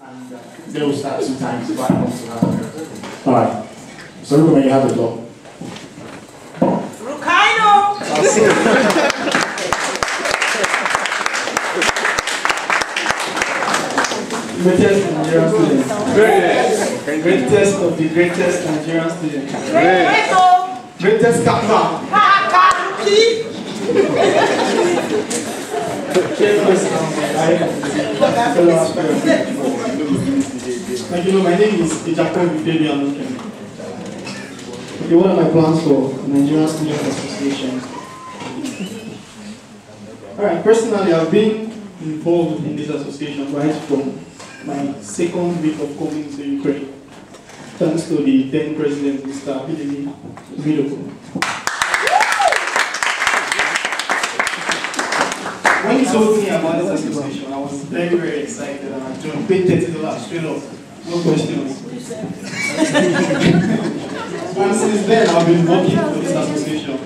And they will start 2 times if I want to have it. Alright. So look when you have the door. Rukaino! Greatest Nigerian students. Greatest of the greatest Nigerian students. Greatest Kappa. Like you know, my name is Pt4. Okay, what are my plans for Nigerian Student Association? Alright, personally, I've been involved in this association right from my second week of coming to Ukraine, thanks to the then President, Mr. TDMU Ternopil. When he told me about this association, I was very, very excited, and I joined. Paid $30 straight up, no questions. And since then, I've been working for this association.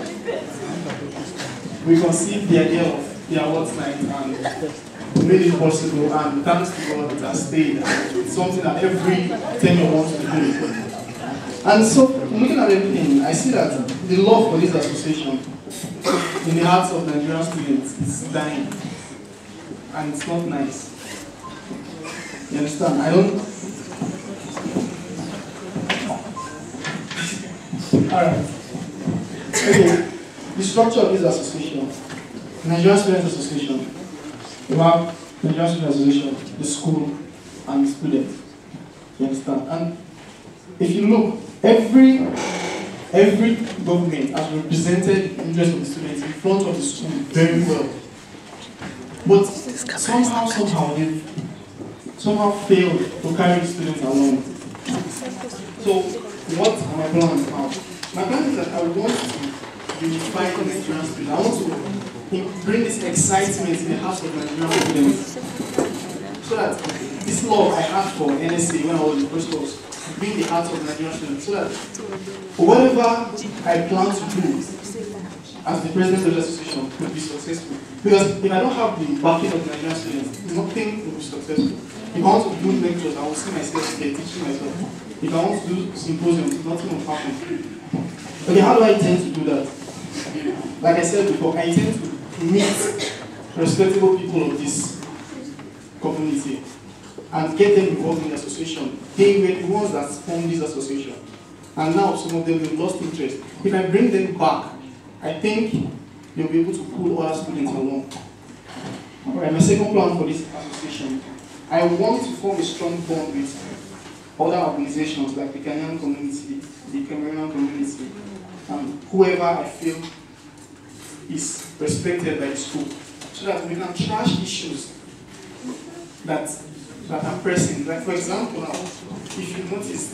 We conceived the idea of the awards night and made it possible, and thanks to God it has stayed. It's something that every tenure wants to do. And so, looking at everything, I see that the love for this association in the hearts of Nigerian students is dying. And it's not nice. You understand? I don't... Alright. Okay. The structure of this association, Nigerian Students Association, we have Nigerian Students Association, the school, and the students. You understand? And if you look, every government has represented the interest of the students in front of the school very well. But somehow they've failed to carry the students along. So what are my plans now? My plan is that I want to unify the Nigerian students. I want to bring this excitement in the hearts of Nigerian students. So that this love I had for NSA when I was in first course bring the hearts of Nigerian students. So that whatever I plan to do as the president of the association could be successful. Because if I don't have the backing of Nigerian students, nothing will be successful. If I want to do lectures, I will see myself there teaching myself. If I want to do symposiums, nothing will happen. Okay, how do I intend to do that? Like I said before, I intend to meet respectable people of this community and get them involved in the association. They were the ones that formed this association. And now some of them have lost interest. If I bring them back, I think they'll be able to pull other students along. Alright, my second plan for this association, I want to form a strong bond with other organizations like the Ghanaian community, the Cameroonian community, and whoever I feel is respected by the school, so that we can trash issues that are pressing. Like for example now, if you notice,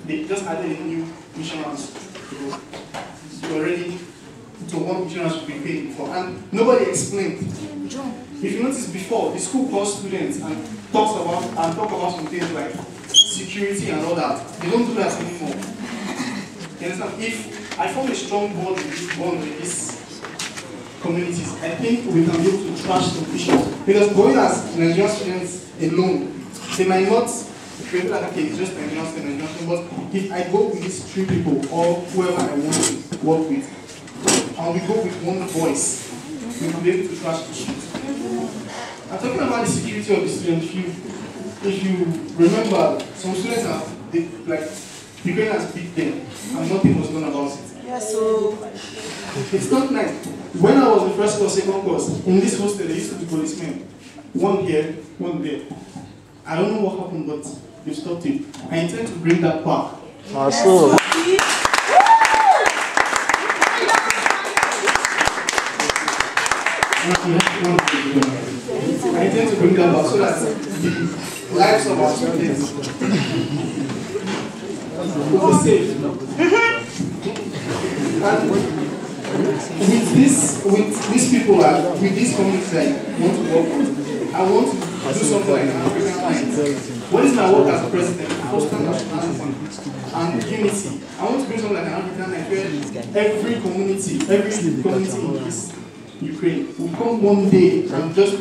they just added a new missionaries to already to one missionaries we've been paying before, and nobody explained. If you notice before, the school calls students and talk about some things like security and all that. They don't do that anymore. You understand? If I form a strong bond with these communities, I think we can be able to trash some issues. Because going as Nigerian students alone, they might not feel like, okay, it's just Nigerian students, but if I go with these 3 people or whoever I want to work with, and we go with one voice, we can be able to trash issues. I'm talking about the security of the students. If you remember, some students have, like, Ukrainians beat them, and nothing was done about it. Yeah, so it's not nice. When I was in first or second course, in this hostel, there used to be policemen. One here, one there. I don't know what happened, but they stopped it. I intend to bring that back. Awesome. I intend to bring that back so that the lives of our students will be safe. And with these people, with these communities I want to work with, I want to do something like an African line. What is my work as president? Foster nationalism and unity. I want to bring something like an African line where every community in this Ukraine will come one day and just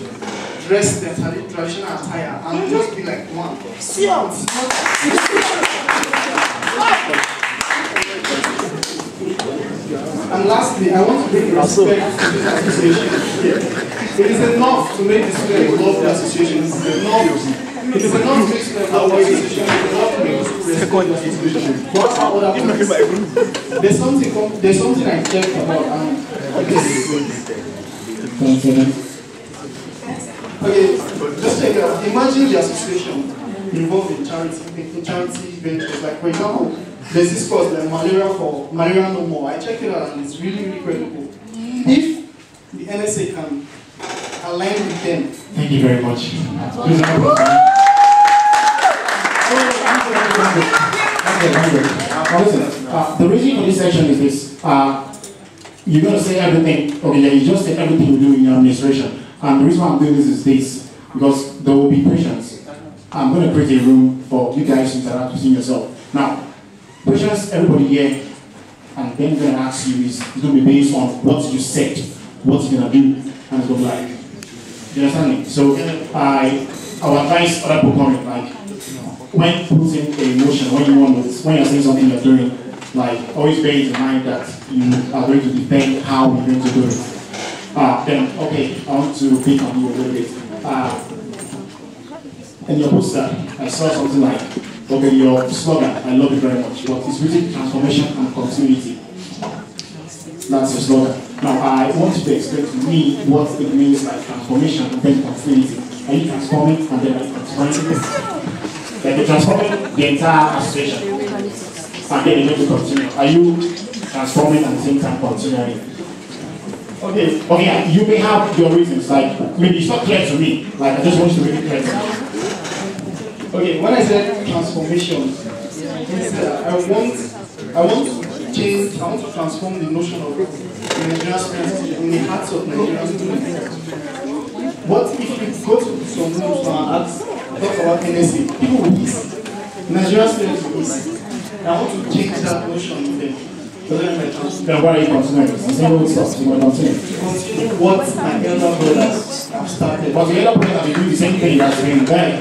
dress their traditional attire and just be like one. See out! And lastly, I want to bring respect to this association here. It is enough to make the students love the association. It is enough to make the students love the association. It is enough to make the respect the association. What are other things? There's something I checked about. Okay, just check it out. Imagine the association involved in charity ventures. Like, for example, there's this course like Malaria No More. I checked it out and it's really, really credible. If the NSA can align with them. Thank you very much. The reason for this section is this. You're going to say everything. Okay, yeah, you just say everything you do in your administration. And the reason why I'm doing this is this, because there will be questions. I'm going to create a room for you guys to interact between yourself. Now, questions everybody here, and then I'm going to ask you is going to be based on what you said, what you're going to do, and it's going to be like. You understand me? So I will advise other people coming, like, when putting a motion, when you're saying something you're doing, like, always bear in mind that you are going to defend how you're going to do it. Then, okay, I want to pick on you a little bit. In your poster, I saw something like, okay, your slogan, I love it very much, but it's written transformation and continuity. That's your slogan. Now, I want you to explain to me what it means like transformation and then continuity. Are you transforming and then transforming? Like you're transforming the entire association and then you're going to continue. Are you transforming at the same time continuing? Okay, you may have your reasons, like, maybe it's not clear to me, like, I just want you to make it clear to me. Okay, when I said transformation, I want to transform the notion of Nigerian students in the hearts of Nigerian students. What if you go to some rooms and talk about NSA, people will listen. Nigerian students will listen. I want to change that notion with them. Then why are you continuing? Continue what my elder brothers have started. But the elder brothers have been doing the same thing that's been there.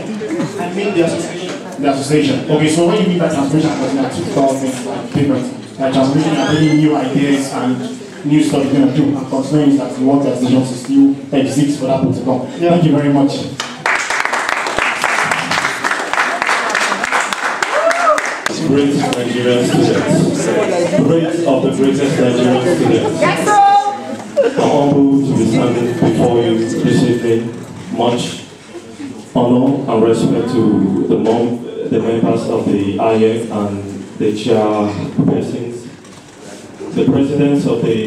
I mean the association. The association. Okay, so what do you mean by transformation and continuity? Two things like different. Like transformation and bringing new ideas and new stuff you're going to do. And continuing is that you want the association to still exist for that to come. Yeah. Thank you very much. Great Nigerian students, great of the greatest Nigerian students. I'm humbled to be standing before you this evening. Much honor and respect to the members of the IF and the chairpersons, the presidents of the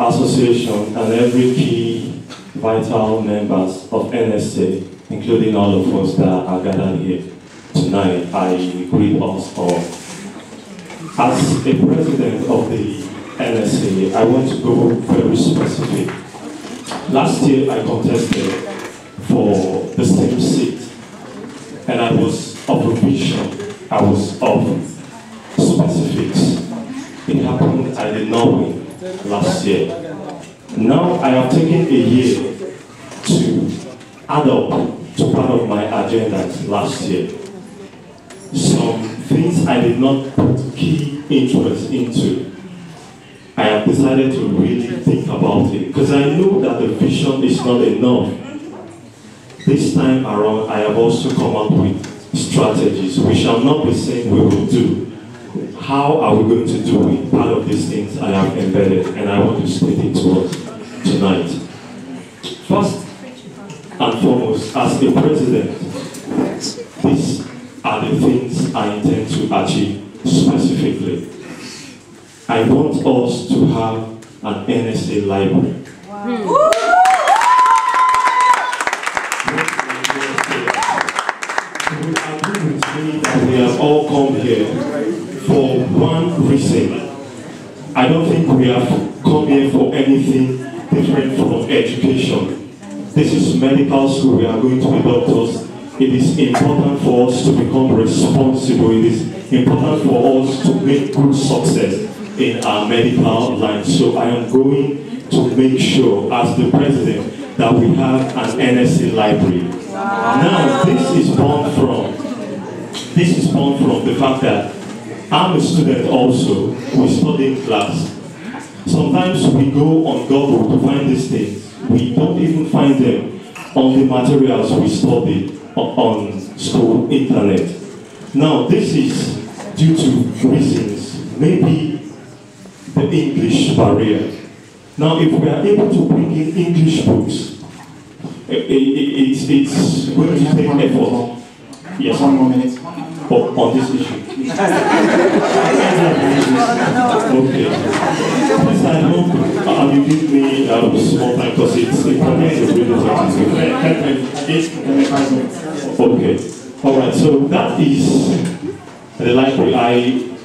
association, and every key vital members of NSA, including all of us that are gathered here tonight. I greet us all. As a president of the NSA, I want to go very specific. Last year, I contested for the same seat, and I was of a vision. I was of specifics. It happened, I did not win last year. Now, I have taken a year to add up to part of my agenda last year. Some things I did not put key interest into. I have decided to really think about it because I know that the vision is not enough. This time around, I have also come up with strategies. We shall not be saying we will do. How are we going to do it? Part of these things I have embedded, and I want to state it to us tonight. First and foremost, as a president, these are the things I intend to achieve specifically. I want us to have an NSA library. Wow. We have all come here for one reason. I don't think we have come here for anything different from education. This is medical school. We are going to be doctors. It is important for us to become responsible. It is important for us to make good success in our medical line. So I am going to make sure, as the president, that we have an NSA library. Now, this is born from the fact that I'm a student also, we study in class. Sometimes we go on Google to find these things. We don't even find them on the materials we study on school internet. Now, this is due to reasons, maybe the English barrier. Now, if we are able to bring in English books, it's going to take effort. Yes. 1 more minute. On this issue. Okay. Please, I hope you give me small time because it's important to read it. Okay. All right. So that is the library. I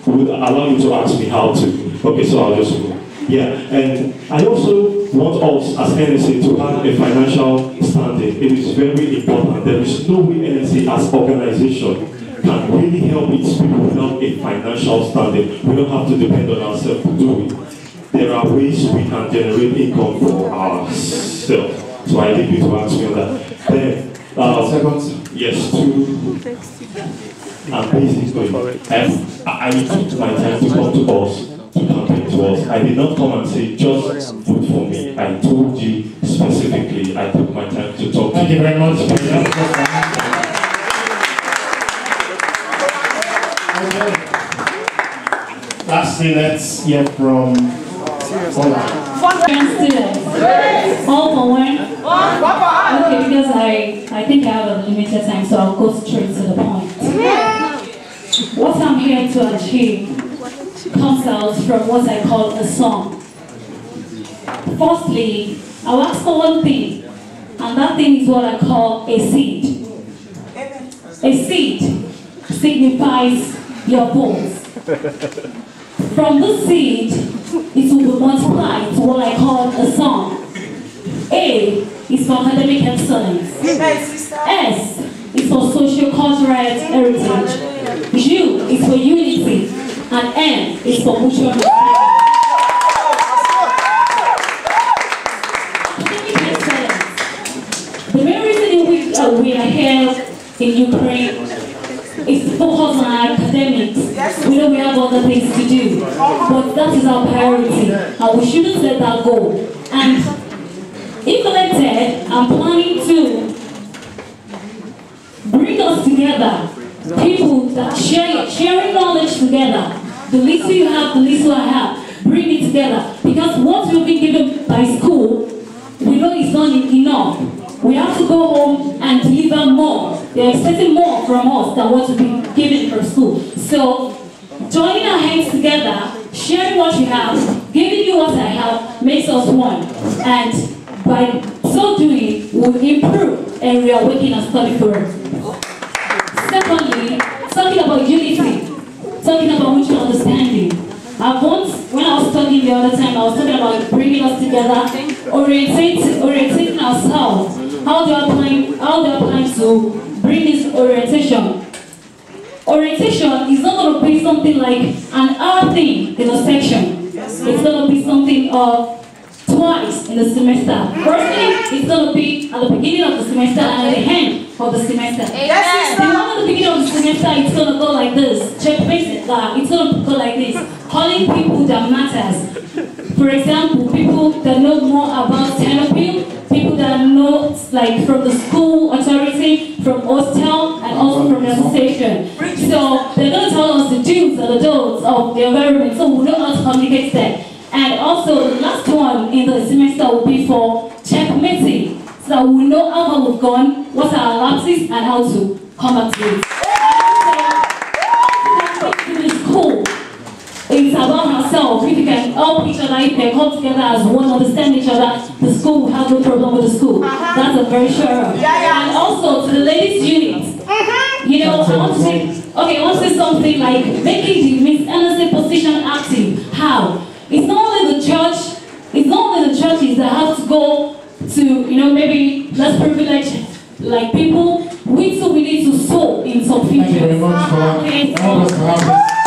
would allow you to ask me how to. Okay. So I'll just go. Yeah. And I also want us as NSA to have a financial standing. It is very important. There is no way NSA as organization can really help its people without a financial standing. We don't have to depend on ourselves to do it. There are ways we can generate income for ourselves. So I leave you to ask me on that. Then, yes, and basically, I took my time to come to us, to campaign to us. I did not come and say, just vote for me. I told you specifically, I took my time to talk to you. Thank you very much. Lastly, let's hear from Ola. Students. All for one? Okay, because I think I have a limited time, so I'll go straight to the point. What I'm here to achieve comes out from what I call a song. Firstly, I'll ask for one thing, and that thing is what I call a seed. A seed signifies your voice. From the seed, it will be multiplied to what I call a song. A is for academic excellence. S is for social cultural heritage. U is for unity. And M is for mutual respect. Academic excellence. The main reason in which we are here in Ukraine is to focus on our academics. We know we have other things to do, but that is our priority, and we shouldn't let that go. And if elected, I'm planning to bring us together, people that sharing knowledge together. The little you have, the little I have, bring it together. Because what we've been given by school, we know it's not enough. We have to go home and deliver more. They're expecting more from us than what we've been given from school. So, joining our hands together, sharing what you have, giving you what I have, makes us one. And by so doing, we'll improve and reawaken our study for it. Secondly, talking about unity, talking about mutual understanding. When I was talking the other time, I was talking about bringing us together, orientating ourselves. How do I plan to bring this orientation? Orientation is not going to be something like an hour thing in a section. It's going to be something twice in the semester. Firstly, it's going to be at the beginning of the semester and at the end of the semester. The one at the beginning of the semester, it's going to go like this. Check basic. It's going to go like this. Calling people that matters. For example, people that know more about Ternopil, people that know, like, from the school authority, from hostel, and also from the association. So they're going to tell us the do's and the don'ts of the environment, so we know how to communicate that. And also, the last one in the semester will be for checkmating, so that we know how far we've gone, what are our lapses, and how to combat it. It's about ourselves. If we can help each other, if we can come together as one, understand each other, the school will have no problem with the school. That's a very sure of. And also to the ladies' unit, you know, I want to say something like making the Miss NSA position active. How? It's not only the church, it's not only the churches that have to go to, you know, maybe less privileged like people. We too, we need to sow in some future. Thank you very much for